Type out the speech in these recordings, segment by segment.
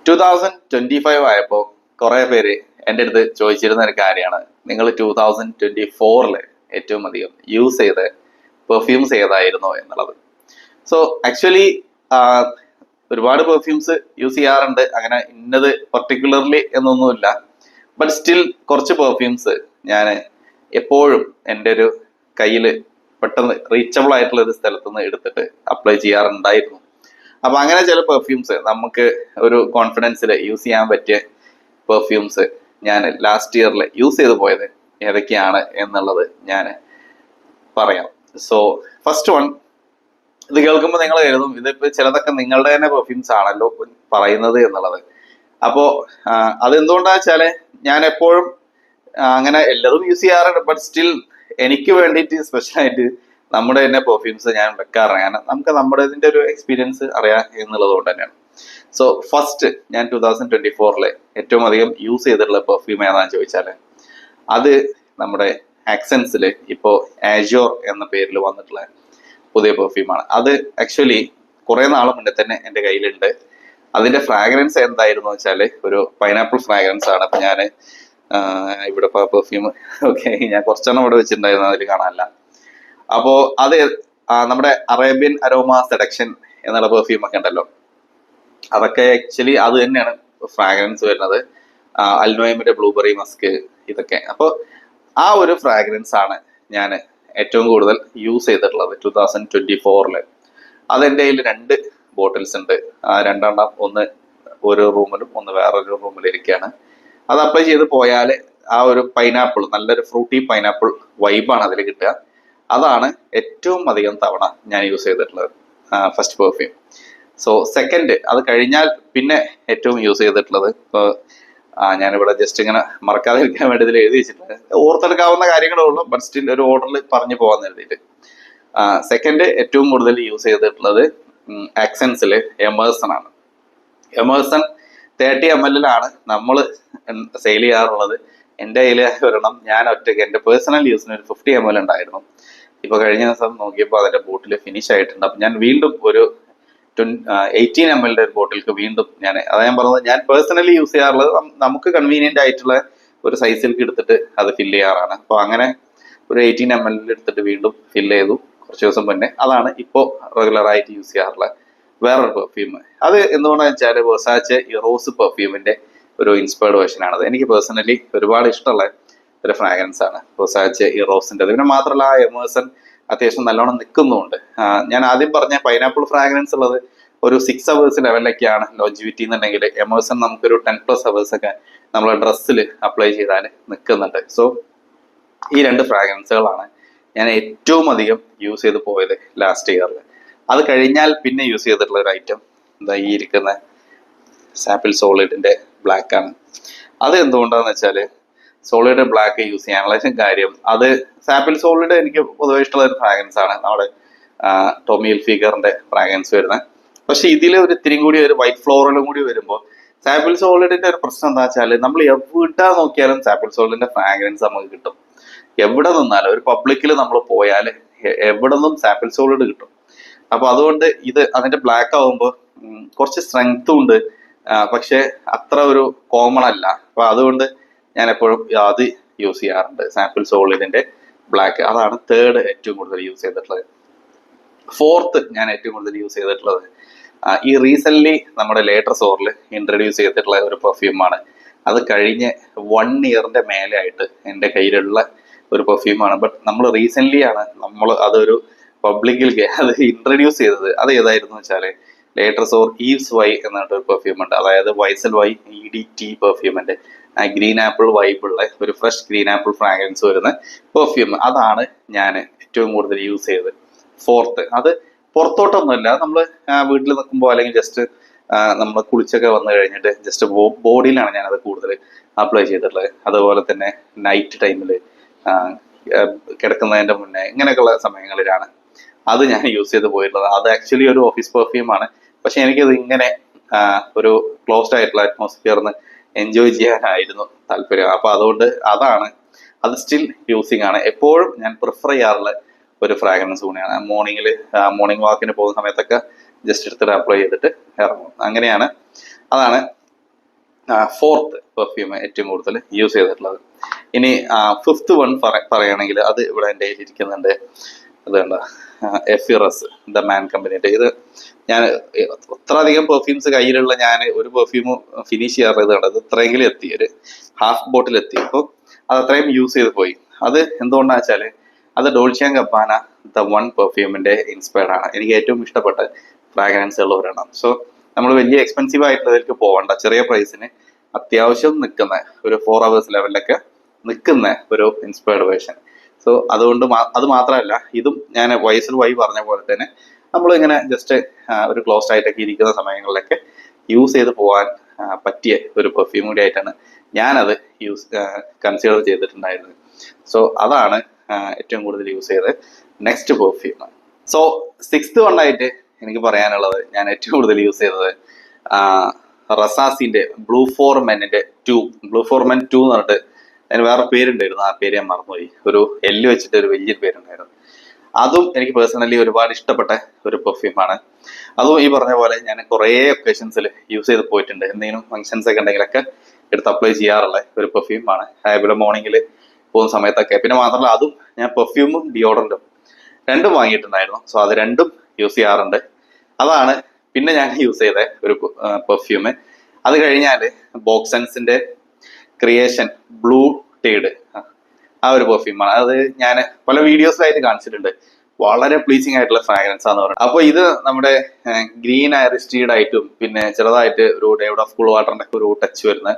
2025 ആയപ്പോൾ കുറെ പേര് എൻ്റെ അടുത്ത് ചോദിച്ചിരുന്ന ഒരു കാര്യമാണ്, നിങ്ങൾ 2024 ഏറ്റവും അധികം യൂസ് ചെയ്ത പെർഫ്യൂംസ് ഏതായിരുന്നു എന്നുള്ളത്. സോ ആക്ച്വലി ഒരുപാട് പെർഫ്യൂംസ് യൂസ് ചെയ്യാറുണ്ട്, അങ്ങനെ ഇന്നത് പർട്ടിക്കുലർലി എന്നൊന്നുമില്ല. ബട്ട് സ്റ്റിൽ കുറച്ച് പെർഫ്യൂംസ് ഞാൻ എപ്പോഴും എൻ്റെ ഒരു കയ്യിൽ പെട്ടെന്ന് റീച്ചബിൾ ആയിട്ടുള്ള ഒരു സ്ഥലത്തുനിന്ന് എടുത്തിട്ട് അപ്ലൈ ചെയ്യാറുണ്ടായിരുന്നു. അപ്പൊ അങ്ങനെ ചില പെർഫ്യൂംസ് നമുക്ക് ഒരു കോൺഫിഡൻസിൽ യൂസ് ചെയ്യാൻ പറ്റിയ പെർഫ്യൂംസ് ഞാൻ ലാസ്റ്റ് ഇയറിൽ യൂസ് ചെയ്ത് പോയത് ഏതൊക്കെയാണ് എന്നുള്ളത് ഞാൻ പറയാം. സോ ഫസ്റ്റ് വൺ, ഇത് കേൾക്കുമ്പോൾ നിങ്ങൾ കരുതും ഇതിപ്പോ ചിലതൊക്കെ നിങ്ങളുടെ തന്നെ പെർഫ്യൂംസ് ആണല്ലോ പറയുന്നത് എന്നുള്ളത്. അപ്പോ അതെന്തുകൊണ്ടാ വെച്ചാല് ഞാൻ എപ്പോഴും അങ്ങനെ എല്ലാതും യൂസ് ചെയ്യാറുണ്ട്, ബട്ട് സ്റ്റിൽ എനിക്ക് വേണ്ടിയിട്ട് സ്പെഷ്യലായിട്ട് നമ്മുടെ തന്നെ പെർഫ്യൂംസ് ഞാൻ വെക്കാറാണ്. കാരണം നമുക്ക് നമ്മുടെ ഇതിന്റെ ഒരു എക്സ്പീരിയൻസ് അറിയാം എന്നുള്ളത് കൊണ്ട് തന്നെയാണ്. സോ ഫസ്റ്റ് ഞാൻ 2024 ഏറ്റവും അധികം യൂസ് ചെയ്തിട്ടുള്ള പെർഫ്യൂം ഏതാണെന്ന് ചോദിച്ചാൽ അത് നമ്മുടെ ആക്സെൻസിൽ ഇപ്പോ ആജോർ എന്ന പേരിൽ വന്നിട്ടുള്ള പുതിയ പെർഫ്യൂമാണ്. അത് ആക്ച്വലി കുറെ നാൾ മുന്നേ തന്നെ എൻ്റെ കയ്യിലുണ്ട്. അതിന്റെ ഫ്രാഗ്രൻസ് എന്തായിരുന്നു വെച്ചാല് ഒരു പൈനാപ്പിൾ ഫ്രാഗ്രൻസ് ആണ്. അപ്പൊ ഞാൻ ഇവിടെ പെർഫ്യൂം ഓക്കെ ഞാൻ കുറച്ചെണ്ണം ഇവിടെ വെച്ചിട്ടുണ്ടായിരുന്നു, അതിൽ കാണാനല്ല. അപ്പോ അത് നമ്മുടെ അറേബ്യൻ അരോമ സെഡക്ഷൻ എന്നുള്ള പെർഫ്യൂം ഒക്കെ ഉണ്ടല്ലോ, അതൊക്കെ ആക്ച്വലി അത് തന്നെയാണ് ഫ്രാഗ്രൻസ് വരുന്നത്. അൽനോയമിന്റെ ബ്ലൂബെറി മസ്ക് ഇതൊക്കെ. അപ്പോൾ ആ ഒരു ഫ്രാഗ്രൻസ് ആണ് ഞാൻ ഏറ്റവും കൂടുതൽ യൂസ് ചെയ്തിട്ടുള്ളത് 2024. അതെൻ്റെ കയ്യിൽ 2 ബോട്ടിൽസ് ഉണ്ട്. രണ്ടെണ്ണം ഒന്ന് ഒരു റൂമിലും ഒന്ന് വേറൊരു റൂമിലും ഇരിക്കുകയാണ്. അത് അപ്ലൈ ചെയ്ത് പോയാൽ ആ ഒരു പൈനാപ്പിൾ, നല്ലൊരു ഫ്രൂട്ടി പൈനാപ്പിൾ വൈബാണ് അതിൽ കിട്ടുക. അതാണ് ഏറ്റവും അധികം തവണ ഞാൻ യൂസ് ചെയ്തിട്ടുള്ളത് ഫസ്റ്റ് പെർഫ്യൂം. സോ സെക്കൻഡ്, അത് കഴിഞ്ഞാൽ പിന്നെ ഏറ്റവും യൂസ് ചെയ്തിട്ടുള്ളത് ഇപ്പോൾ ഞാനിവിടെ ജസ്റ്റ് ഇങ്ങനെ മറക്കാതിരിക്കാൻ വേണ്ടി ഇതിൽ എഴുതി വെച്ചിട്ടുണ്ട്. ഓർത്തെടുക്കാവുന്ന കാര്യങ്ങളേ ഉള്ളൂ, ബട്ട് സ്റ്റിൽ ഒരു ഓർഡറിൽ പറഞ്ഞു പോകാൻ എഴുതിയിട്ട്. സെക്കൻഡ് ഏറ്റവും കൂടുതൽ യൂസ് ചെയ്തിട്ടുള്ളത് ആക്സെൻസിൽ എമേഴ്സൺ ആണ്. എമേഴ്സൺ 30 ml നമ്മൾ സെയിൽ ചെയ്യാറുള്ളത്. എൻ്റെ കയ്യിൽ ഒരെണ്ണം ഞാൻ ഒറ്റയ്ക്ക് എൻ്റെ പേഴ്സണൽ യൂസിന് ഒരു 50 ml ഉണ്ടായിരുന്നു. ഇപ്പൊ കഴിഞ്ഞ ദിവസം നോക്കിയപ്പോൾ അതിന്റെ ബോട്ടിൽ ഫിനിഷ് ആയിട്ടുണ്ട്. അപ്പൊ ഞാൻ വീണ്ടും ഒരു 18 ml ഒരു ബോട്ടിൽക്ക് വീണ്ടും ഞാൻ പറഞ്ഞത്, ഞാൻ പേഴ്സണലി യൂസ് ചെയ്യാറുള്ളത് നമുക്ക് കൺവീനിയന്റ് ആയിട്ടുള്ള ഒരു സൈസിലേക്ക് എടുത്തിട്ട് അത് ഫില്ല് ചെയ്യാറാണ്. അപ്പൊ അങ്ങനെ ഒരു 18 ml എടുത്തിട്ട് വീണ്ടും ഫില്ല് ചെയ്തു കുറച്ച് ദിവസം മുന്നേ. അതാണ് ഇപ്പോൾ റെഗുലർ ആയിട്ട് യൂസ് ചെയ്യാറുള്ള വേറൊരു പെർഫ്യൂം. അത് എന്തുകൊണ്ടാന്ന് വെച്ചാൽ വെർസാച്ചെ ഇറോസ് പെർഫ്യൂമിന്റെ ഒരു ഇൻസ്പയർഡ് വേർഷൻ ആണത്. എനിക്ക് പേഴ്സണലി ഒരുപാട് ഇഷ്ടമുള്ള ഒരു ഫ്രാഗ്രൻസ് ആണ് വെർസാച്ചെ ഇറോസിന്റെ. പിന്നെ മാത്രമല്ല ആ എമേഴ്സൺ അത്യാവശ്യം നല്ലോണം നിൽക്കുന്നുണ്ട്. ഞാൻ ആദ്യം പറഞ്ഞ പൈനാപ്പിൾ ഫ്രാഗ്രൻസ് ഉള്ളത് ഒരു 6 hours ലെവലിലൊക്കെയാണ് ലോഞ്ചിവിറ്റി എന്നുണ്ടെങ്കിൽ, എമേഴ്സൺ നമുക്കൊരു 10+ hours ഒക്കെ നമ്മളെ ഡ്രസ്സിൽ അപ്ലൈ ചെയ്താൽ നിൽക്കുന്നുണ്ട്. സോ ഈ 2 ഫ്രാഗ്രൻസുകളാണ് ഞാൻ ഏറ്റവും അധികം യൂസ് ചെയ്ത് പോയത് ലാസ്റ്റ് ഇയറിൽ. അത് കഴിഞ്ഞാൽ പിന്നെ യൂസ് ചെയ്തിട്ടുള്ള ഒരു ഐറ്റം എന്താ ഈ ഇരിക്കുന്ന സാപ്പിൾ സോളിഡിന്റെ ബ്ലാക്ക് ആണ്. അത് എന്തുകൊണ്ടാന്ന് വെച്ചാൽ സോളിഡ് ബ്ലാക്ക് യൂസ് ചെയ്യാനുള്ള കാര്യം, അത് സാപ്പിൾ സോളിഡ് എനിക്ക് പൊതുവെ ഇഷ്ടമുള്ള ഒരു ഫ്രാഗ്രൻസ് ആണ്, നമ്മുടെ ടോമി ഹിൽഫിഗറിന്റെ ഫ്രാഗ്രൻസ് വരുന്നത്. പക്ഷെ ഇതിൽ ഒരു ഇത്തിരി കൂടി ഒരു വൈറ്റ് ഫ്ലോറലും കൂടി വരുമ്പോൾ സാപ്പിൾ സോളിഡിന്റെ ഒരു പ്രശ്നം എന്താ വെച്ചാൽ നമ്മൾ എവിടെ നോക്കിയാലും സാപ്പിൾ സോളിഡിന്റെ ഫ്രാഗ്രൻസ് നമുക്ക് കിട്ടും. എവിടെ നിന്നാലും ഒരു പബ്ലിക്കിൽ നമ്മൾ പോയാൽ എവിടെ നിന്നും സാപ്പിൾ സോളിഡ് കിട്ടും. അപ്പൊ അതുകൊണ്ട് ഇത് അതിന്റെ ബ്ലാക്ക് ആവുമ്പോൾ കുറച്ച് സ്ട്രെങ്ത്തും ഉണ്ട്, പക്ഷെ അത്ര ഒരു കോമൺ അല്ല. അപ്പൊ അതുകൊണ്ട് ഞാൻ എപ്പോഴും അത് യൂസ് ചെയ്യാറുണ്ട്, സാപ്പിൾ സോളിഡിന്റെ ബ്ലാക്ക്. അതാണ് തേർഡ് ഏറ്റവും കൂടുതൽ യൂസ് ചെയ്തിട്ടുള്ളത്. ഫോർത്ത് ഞാൻ ഏറ്റവും കൂടുതൽ യൂസ് ചെയ്തിട്ടുള്ളത് ഈ റീസെന്റ് നമ്മുടെ ലേറ്റർ സോറിൽ ഇൻട്രൊഡ്യൂസ് ചെയ്തിട്ടുള്ള ഒരു പെർഫ്യൂമാണ്. അത് കഴിഞ്ഞ് 1 yearന്റെ മേലെ ആയിട്ട് എൻ്റെ കയ്യിലുള്ള ഒരു പെർഫ്യൂമാണ്. ബട്ട് നമ്മൾ റീസെന്റ് ആണ് നമ്മൾ അതൊരു പബ്ലിക്കിൽ അത് ഇൻട്രൊഡ്യൂസ് ചെയ്തത്. അത് ഏതായിരുന്നു വെച്ചാൽ ലേറ്റർ സോർ ഈവ്സ് വൈ എന്നിട്ടൊരു പെർഫ്യൂം ഉണ്ട്. അതായത് വൈസൽ വൈ EDT പെർഫ്യൂമിന്റെ ഗ്രീൻ ആപ്പിൾ വൈബുള്ള ഒരു ഫ്രഷ് ഗ്രീൻ ആപ്പിൾ ഫ്രാഗ്രൻസ് വരുന്ന പെർഫ്യൂം. അതാണ് ഞാൻ ഏറ്റവും കൂടുതൽ യൂസ് ചെയ്തത്. ഫോർത്ത്, അത് പുറത്തോട്ടൊന്നുമില്ല, നമ്മൾ വീട്ടിൽ നിൽക്കുമ്പോൾ അല്ലെങ്കിൽ ജസ്റ്റ് നമ്മൾ കുളിച്ചൊക്കെ വന്നു കഴിഞ്ഞിട്ട് ജസ്റ്റ് ബോഡിയിലാണ് ഞാനത് കൂടുതൽ അപ്ലൈ ചെയ്തിട്ടുള്ളത്. അതുപോലെ തന്നെ നൈറ്റ് ടൈമിൽ കിടക്കുന്നതിന്റെ മുന്നേ ഇങ്ങനെയൊക്കെയുള്ള സമയങ്ങളിലാണ് അത് ഞാൻ യൂസ് ചെയ്ത് പോയിട്ടുള്ളത്. അത് ആക്ച്വലി ഒരു ഓഫീസ് പെർഫ്യൂമാണ്, പക്ഷെ എനിക്കത് ഇങ്ങനെ ഒരു ക്ലോസ്ഡ് ആയിട്ടുള്ള അറ്റ്മോസ്ഫിയറിന് എൻജോയ് ചെയ്യാനായിരുന്നു താല്പര്യം. അപ്പൊ അതുകൊണ്ട് അതാണ്, അത് സ്റ്റിൽ യൂസിങ് ആണ്. എപ്പോഴും ഞാൻ പ്രിഫർ ചെയ്യാറുള്ള ഒരു ഫ്രാഗ്രൻസ് കൂടിയാണ്. മോർണിംഗ് വാക്കിന് പോകുന്ന സമയത്തൊക്കെ ജസ്റ്റ് എടുത്തിട്ട് അപ്ലൈ ചെയ്തിട്ട് ഇറങ്ങും. അങ്ങനെയാണ്, അതാണ് ഫോർത്ത് പെർഫ്യൂം ഏറ്റവും കൂടുതൽ യൂസ് ചെയ്തിട്ടുള്ളത്. ഇനി ഫിഫ്ത്ത് വൺ പറയുകയാണെങ്കിൽ അത് ഇവിടെ എൻ്റെ കയ്യിൽ ഇരിക്കുന്നുണ്ട്. അത് കണ്ട എഫിറസ് ദ മാൻ കമ്പനിയുടെ. ഇത് ഞാൻ അത്രയധികം പെർഫ്യൂംസ് കയ്യിലുള്ള ഞാൻ ഒരു പെർഫ്യൂം ഫിനിഷ് ചെയ്യാറുള്ളത് കണ്ടത് ഇത് ഇത്രയെങ്കിലും എത്തി, ഒരു ഹാഫ് ബോട്ടിൽ എത്തി. അപ്പോൾ അത് അത്രയും യൂസ് ചെയ്ത് പോയി. അത് എന്തുകൊണ്ടാണെന്ന് വെച്ചാൽ അത് ഡോൾച്ചെ ആൻഡ് ഗബ്ബാന ദ വൺ പെർഫ്യൂമിന്റെ ഇൻസ്പയർഡ് ആണ്. എനിക്ക് ഏറ്റവും ഇഷ്ടപ്പെട്ട ഫ്രാഗ്രൻസ് ഉള്ളവരാണ്. സോ നമ്മൾ വലിയ എക്സ്പെൻസീവ് ആയിട്ടുള്ളതിലേക്ക് പോകണ്ട, ചെറിയ പ്രൈസിന് അത്യാവശ്യം നിൽക്കുന്ന ഒരു 4 hours ലെവലിലൊക്കെ നിൽക്കുന്ന ഒരു ഇൻസ്പയർഡ് വേർഷൻ. സോ അതുകൊണ്ട് അത് മാത്രമല്ല, ഇതും ഞാൻ വയസ്സിൽ വൈ പറഞ്ഞ പോലെ തന്നെ നമ്മൾ ഇങ്ങനെ ജസ്റ്റ് ഒരു ക്ലോസ്ഡ് ആയിട്ടൊക്കെ ഇരിക്കുന്ന സമയങ്ങളിലൊക്കെ യൂസ് ചെയ്ത് പോകാൻ പറ്റിയ ഒരു പെർഫ്യൂം കൂടി ആയിട്ടാണ് ഞാനത് കൺസിഡർ ചെയ്തിട്ടുണ്ടായിരുന്നത്. സോ അതാണ് ഏറ്റവും കൂടുതൽ യൂസ് ചെയ്ത് നെക്സ്റ്റ് പെർഫ്യൂം. സോ 6th വണ്ണായിട്ട് എനിക്ക് പറയാനുള്ളത്, ഞാൻ ഏറ്റവും കൂടുതൽ യൂസ് ചെയ്തത് റസാസിന്റെ ബ്ലൂ ഫോർ മെന്നിന്റെ 2 ബ്ലൂ ഫോർ മെൻ 2 എന്ന് പറഞ്ഞിട്ട് അതിന് വേറെ പേരുണ്ടായിരുന്നു, ആ പേര് ഞാൻ മറന്നുപോയി. ഒരു എല്ല് വെച്ചിട്ട് ഒരു വലിയൊരു പേരുണ്ടായിരുന്നു. അതും എനിക്ക് പേഴ്സണലി ഒരുപാട് ഇഷ്ടപ്പെട്ട ഒരു പെർഫ്യൂമാണ്. അതും ഈ പറഞ്ഞ പോലെ ഞാൻ കുറേ ഒക്കേഷൻസിൽ യൂസ് ചെയ്ത് പോയിട്ടുണ്ട്. എന്തെങ്കിലും ഫംഗ്ഷൻസ് ഒക്കെ ഉണ്ടെങ്കിലൊക്കെ എടുത്ത് അപ്ലൈ ചെയ്യാറുള്ള ഒരു പെർഫ്യൂമാണ്. അതേപോലെ മോർണിംഗിൽ പോകുന്ന സമയത്തൊക്കെ. പിന്നെ മാത്രമല്ല അതും ഞാൻ പെർഫ്യൂമും ഡിയോഡറൻറ്റും രണ്ടും വാങ്ങിയിട്ടുണ്ടായിരുന്നു. സോ അത് രണ്ടും യൂസ് ചെയ്യാറുണ്ട്. അതാണ് പിന്നെ ഞാൻ യൂസ് ചെയ്ത ഒരു പെർഫ്യൂം. അത് കഴിഞ്ഞാൽ ബോക്സൻസിന്റെ ക്രിയേഷൻ ബ്ലൂ ടേഡ് ആ ഒരു പെർഫ്യൂമാണ്. അത് ഞാൻ പല വീഡിയോസിലായിട്ട് കാണിച്ചിട്ടുണ്ട്. വളരെ പ്ലീസിങ് ആയിട്ടുള്ള ഫ്രാഗ്രൻസ് ആണെന്ന് പറയുന്നത്. അപ്പോൾ ഇത് നമ്മുടെ ഗ്രീൻ ഐറിസ്റ്റീഡ് ആയിട്ടും പിന്നെ ചെറുതായിട്ട് ഒരു ഡേവിഡ് ഓഫ് കൂൾ വാട്ടറിന്റെ ഒരു ടച്ച് വരുന്ന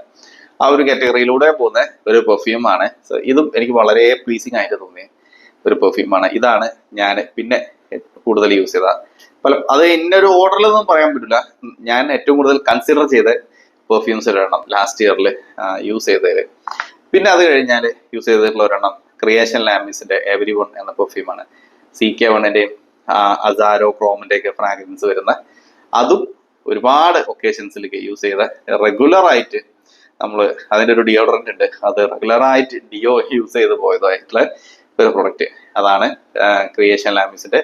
ആ ഒരു കാറ്റഗറിയിലൂടെ പോകുന്ന ഒരു പെർഫ്യൂമാണ്. സോ ഇതും എനിക്ക് വളരെ പ്ലീസിങ് ആയിട്ട് തോന്നിയ ഒരു പെർഫ്യൂമാണ്. ഇതാണ് ഞാൻ പിന്നെ കൂടുതൽ യൂസ് ചെയ്ത അത് ഇന്നൊരു ഓർഡറിലൊന്നും പറയാൻ പറ്റില്ല. ഞാൻ ഏറ്റവും കൂടുതൽ കൺസിഡർ ചെയ്ത പെർഫ്യൂംസ് ഒരെണ്ണം ലാസ്റ്റ് ഇയറിൽ യൂസ് ചെയ്തതിൽ. പിന്നെ അത് കഴിഞ്ഞാൽ യൂസ് ചെയ്തിട്ടുള്ള ഒരെണ്ണം ക്രിയേഷൻ ലാമിസിന്റെ എവരി വൺ എന്ന പെർഫ്യൂമാണ്. CK1ന്റെയും അസാരോ ക്രോമിന്റെ ഒക്കെ ഫ്രാഗ്രൻസ് വരുന്ന, അതും ഒരുപാട് ഒക്കേഷൻസിലേക്ക് യൂസ് ചെയ്ത റെഗുലർ ആയിട്ട് നമ്മൾ അതിൻ്റെ ഒരു ഡിയോഡറന്റ് ഉണ്ട്, അത് റെഗുലർ ആയിട്ട് യൂസ് ചെയ്ത് പോയതായിട്ടുള്ള ഒരു പ്രൊഡക്റ്റ്. അതാണ് ക്രിയേഷൻ ലാമിസിന്റെ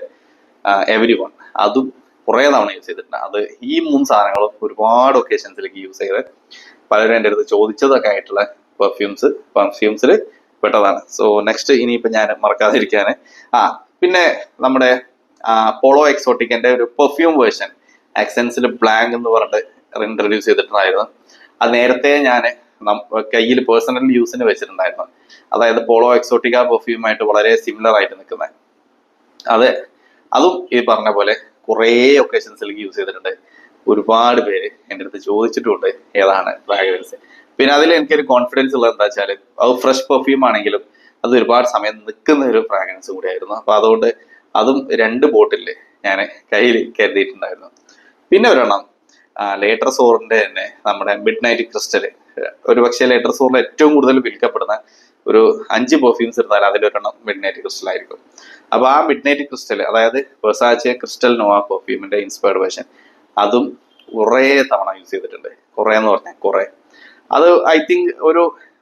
എവരി വൺ. അതും കുറേ തവണ യൂസ് ചെയ്തിട്ടുണ്ട്. അത് ഈ 3 സാധനങ്ങളും ഒരുപാട് ഒക്കേഷൻസിലേക്ക് യൂസ് ചെയ്ത് പലരും എൻ്റെ അടുത്ത് ചോദിച്ചതൊക്കെ ആയിട്ടുള്ള പെർഫ്യൂംസിൽ പെട്ടതാണ്. സോ നെക്സ്റ്റ് ഇനിയിപ്പോൾ ഞാൻ മറക്കാതിരിക്കാൻ പിന്നെ നമ്മുടെ പോളോ എക്സോട്ടിക്കിന്റെ ഒരു പെർഫ്യൂം വേർഷൻ ആക്സെൻസിൽ ബ്ലാങ്ക് എന്ന് പറഞ്ഞിട്ട് ഇൻട്രൊഡ്യൂസ് ചെയ്തിട്ടുണ്ടായിരുന്നു. അത് നേരത്തെ ഞാൻ കയ്യിൽ പേഴ്സണൽ യൂസിന് വെച്ചിട്ടുണ്ടായിരുന്നു. അതായത് പോളോ എക്സോട്ടിക്ക പെർഫ്യൂമായിട്ട് വളരെ സിമിലർ ആയിട്ട് നിൽക്കുന്നത്. അതും ഈ പറഞ്ഞ പോലെ കുറേ ഒക്കേഷൻസിലേക്ക് യൂസ് ചെയ്തിട്ടുണ്ട്. ഒരുപാട് പേര് എൻ്റെ അടുത്ത് ചോദിച്ചിട്ടുണ്ട് ഏതാണ് ഫ്രാഗ്രൻസ്. പിന്നെ അതിൽ എനിക്കൊരു കോൺഫിഡൻസ് ഉള്ളത് എന്താ വെച്ചാൽ അത് ഫ്രഷ് പെർഫ്യൂം ആണെങ്കിലും അത് ഒരുപാട് സമയം നിൽക്കുന്ന ഒരു ഫ്രാഗ്രൻസ് കൂടിയായിരുന്നു. അപ്പൊ അതുകൊണ്ട് അതും 2 ബോട്ടില് ഞാൻ കയ്യിൽ കരുതിയിട്ടുണ്ടായിരുന്നു. പിന്നെ ഒരെണ്ണം ലേറ്റർ സോറിന്റെ തന്നെ നമ്മുടെ മിഡ് നൈറ്റ് ക്രിസ്റ്റൽ. ഒരു പക്ഷേ ലേറ്റർ സോറിൽ ഏറ്റവും കൂടുതൽ വിൽക്കപ്പെടുന്ന ഒരു 5 പെർഫ്യൂംസ് എടുത്താൽ അതിലൊരെണ്ണം മിഡ് നൈറ്റ് ക്രിസ്റ്റൽ ആയിരിക്കും. അപ്പൊ ആ മിഡ് നൈറ്റ് ക്രിസ്റ്റൽ, അതായത് വെർസാച്ചെ ക്രിസ്റ്റൽ നോവ പെർഫ്യൂമിന്റെ ഇൻസ്പയർഡ് വേർഷൻ, അതും കുറേ തവണ യൂസ് ചെയ്തിട്ടുണ്ട്. കുറേ എന്ന് പറഞ്ഞാൽ കുറേ. അത് ഐ തിങ്ക്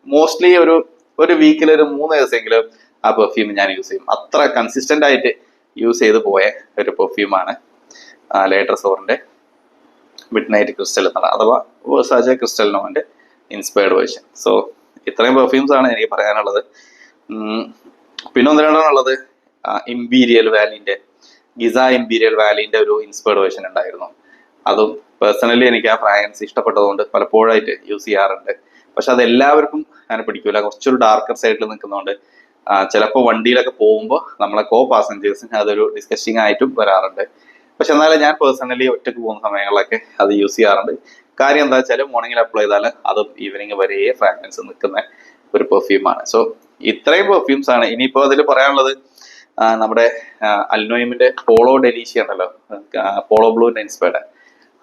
മോസ്റ്റ്ലി ഒരു വീക്കിൽ ഒരു 3 ദിവസമെങ്കിലും ആ പെർഫ്യൂം ഞാൻ യൂസ് ചെയ്യും. അത്ര കൺസിസ്റ്റന്റ് ആയിട്ട് യൂസ് ചെയ്ത് പോയ ഒരു പെർഫ്യൂമാണ് ലേറ്റർ സോറിന്റെ മിഡ് നൈറ്റ് ക്രിസ്റ്റൽ എന്നാണ്, അഥവാ വെർസാച്ചെ ക്രിസ്റ്റൽ നോവന്റെ ഇൻസ്പയർഡ് വേർഷൻ. സോ ഇത്രയും പെർഫ്യൂംസ് ആണ് എനിക്ക് പറയാനുള്ളത്. പിന്നെ ഒന്ന് രണ്ടെണ്ണുള്ളത് ഇമ്പീരിയൽ വാലിന്റെ ഗിസ ഇമ്പീരിയൽ വാലിന്റെ ഒരു ഇൻസ്പയർഡ് വേർഷൻ ഉണ്ടായിരുന്നു. അതും പേഴ്സണലി എനിക്ക് ആ ഫ്രാഗ്രൻസ് ഇഷ്ടപ്പെട്ടതുകൊണ്ട് പലപ്പോഴായിട്ട് യൂസ് ചെയ്യാറുണ്ട്. പക്ഷെ അത് എല്ലാവർക്കും അങ്ങനെ പിടിക്കൂല. കുറച്ചൊരു ഡാർക്കർ സൈഡിൽ നിൽക്കുന്നതുകൊണ്ട് ചിലപ്പോൾ വണ്ടിയിലൊക്കെ പോകുമ്പോൾ നമ്മളെ കോ പാസഞ്ചേഴ്സിന് അതൊരു ഡിസ്കസ്റ്റിംഗ് ആയിട്ടും വരാറുണ്ട്. പക്ഷെ എന്നാലും ഞാൻ പേഴ്സണലി ഒറ്റക്ക് പോകുന്ന സമയങ്ങളിലൊക്കെ അത് യൂസ് ചെയ്യാറുണ്ട്. കാര്യം എന്താ വെച്ചാൽ മോർണിംഗിൽ അപ്ലൈ ചെയ്താൽ അതും ഈവനിങ് വരെ ഫ്രാഗ്രൻസ് നിൽക്കുന്ന ഒരു പെർഫ്യൂമാണ്. സോ ഇത്രയും പെർഫ്യൂംസ് ആണ്. ഇനിയിപ്പോൾ അതിൽ പറയാനുള്ളത് നമ്മുടെ അൽനോയിമിന്റെ പോളോ ഡെലീഷ്യ ഉണ്ടല്ലോ, പോളോ ബ്ലൂവിന്റെ ഇൻസ്പയർഡ്,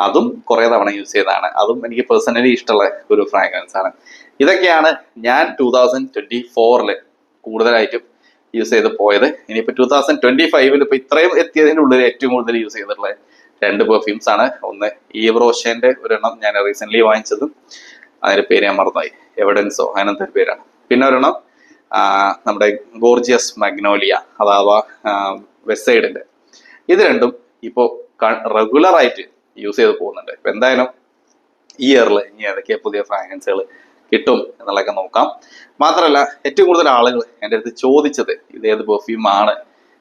അതും കുറെ തവണ യൂസ് ചെയ്തതാണ്. അതും എനിക്ക് പേഴ്സണലി ഇഷ്ടമുള്ള ഒരു ഫ്രാഗ്രൻസ് ആണ്. ഇതൊക്കെയാണ് ഞാൻ 2024 കൂടുതലായിട്ടും യൂസ് ചെയ്ത് പോയത്. ഇനിയിപ്പോ 2025 ഇപ്പൊ ഇത്രയും എത്തിയതിനുള്ളിൽ ഏറ്റവും കൂടുതൽ യൂസ് ചെയ്തിട്ടുള്ള 2 പെർഫ്യൂംസ് ആണ്. ഒന്ന് ഈവ് റോഷന്റെ ഒരെണ്ണം ഞാൻ റീസെന്റ് വാങ്ങിച്ചതും, അതിന്റെ പേര് ഞാൻ മറന്നുപോയി, എവിഡൻസോ അങ്ങനത്തെ ഒരു പേരാണ്. പിന്നെ ഒരെണ്ണം നമ്മുടെ ഗോർജിയസ് മഗ്നോലിയ അഥവാ വെസ്റ്റ്സൈഡിന്റെ. ഇത് രണ്ടും ഇപ്പോ റെഗുലർ ആയിട്ട് യൂസ് ചെയ്ത് പോകുന്നുണ്ട്. ഇപ്പൊ എന്തായാലും ഈ ഇയറിൽ ഇനി ഏതൊക്കെ പുതിയ ഫ്രാഗ്രൻസുകൾ കിട്ടും എന്നുള്ളതൊക്കെ നോക്കാം. മാത്രമല്ല ഏറ്റവും കൂടുതൽ ആളുകൾ എൻ്റെ അടുത്ത് ചോദിച്ചത് ഇത് ഏത് പെർഫ്യൂമാണ്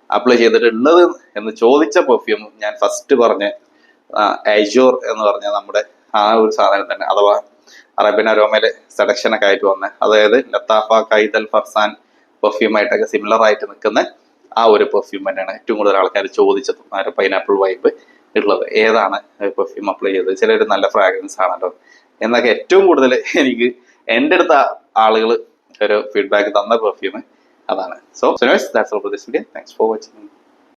അപ്ലൈ ചെയ്തിട്ടുള്ളത് എന്ന് ചോദിച്ച പെർഫ്യൂം ഞാൻ ഫസ്റ്റ് പറഞ്ഞ ഐജോർ എന്ന് പറഞ്ഞ നമ്മുടെ ആ ഒരു സാധനം തന്നെ, അഥവാ അറേബ്യൻ അരോമയിലെ സെലക്ഷൻ ഒക്കെ ആയിട്ട് വന്ന, അതായത് ലത്താഫ കൈതൽ ഫർസാൻ പെർഫ്യൂമായിട്ടൊക്കെ സിമിലർ ആയിട്ട് നിൽക്കുന്ന ആ ഒരു പെർഫ്യൂം തന്നെയാണ് ഏറ്റവും കൂടുതൽ ആൾക്കാർ ചോദിച്ചത്. ആ ഒരു പൈനാപ്പിൾ വൈബ് ഉള്ളത് ഏതാണ് പെർഫ്യൂം അപ്ലൈ ചെയ്തത്, ചിലൊരു നല്ല ഫ്രാഗ്രൻസ് ആണല്ലോ എന്നൊക്കെ ഏറ്റവും കൂടുതൽ എനിക്ക് എൻ്റെ അടുത്ത ആളുകൾ ഒരു ഫീഡ്ബാക്ക് തന്ന പെർഫ്യൂം അതാണ്. So that's all for this video. Thanks for watching.